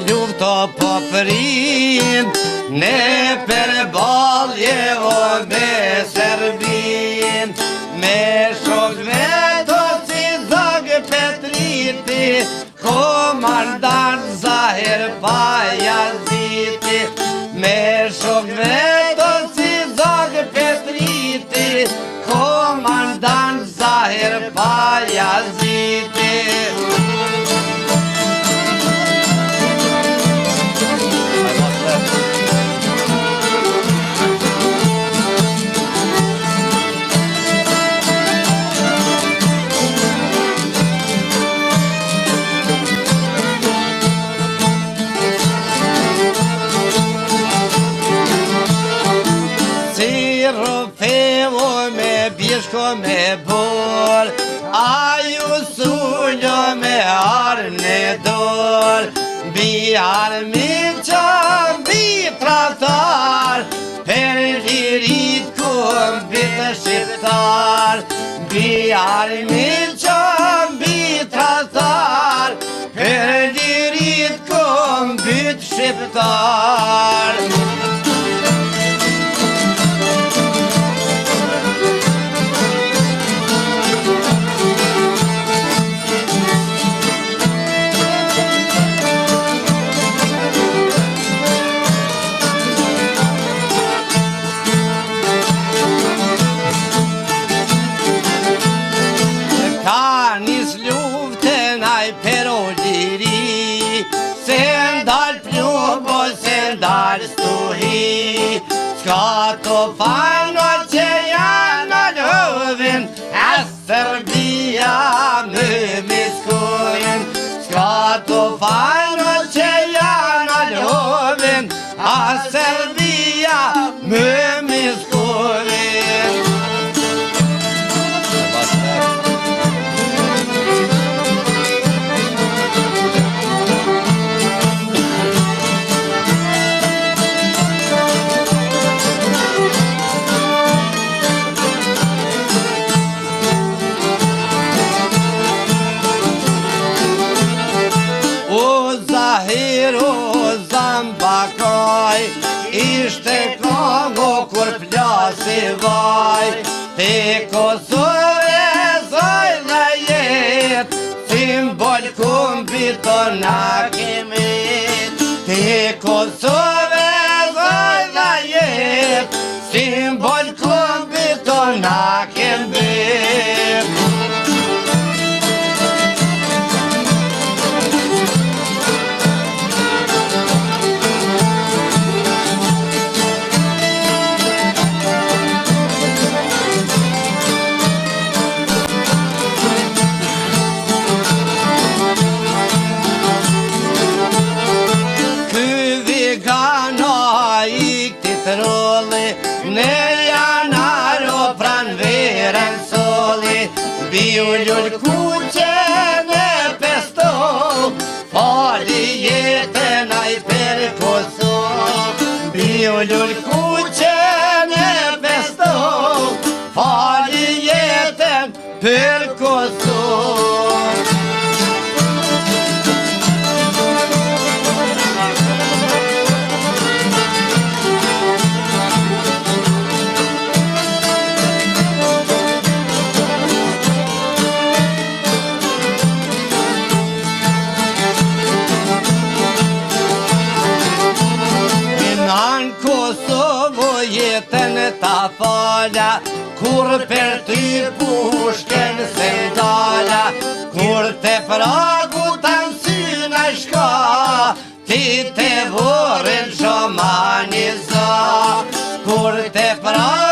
lufto po përin, ne për balje o me Serbin, me shok veto si Zog Petriti, komandant Zahir Pajaziti, me shok veto si Zog Petriti, komandant Zahir Pajaziti. Bishko me bor, aju sullo me arne dor, bi armin që bi tratar, per lirit kumbit shqiptar, bi armin që bi tratar, per lirit kumbit shqiptar. Ska të falë që janë lëvin, a Serbia më miskojnë. Ska të falë që janë lëvin, a Serbia më miskojnë. Ishte kongo kur plasi vaj, te Kosove zoj dhe jet, simbol kumbit të na kimit. Te Kosove zoj dhe jet, simbol kumbit të na kimit. Ne janar o pran veren soli, biullur kuqe ne pestov, fali jetën aj per Kosov. Biullur kuqe ne pestov, fali jetën per Kosov. Jetën ta fala, kur për ty pushken se ndala, kur te fragu të nësyna shka, ti te vorin shomani za, kur te fragu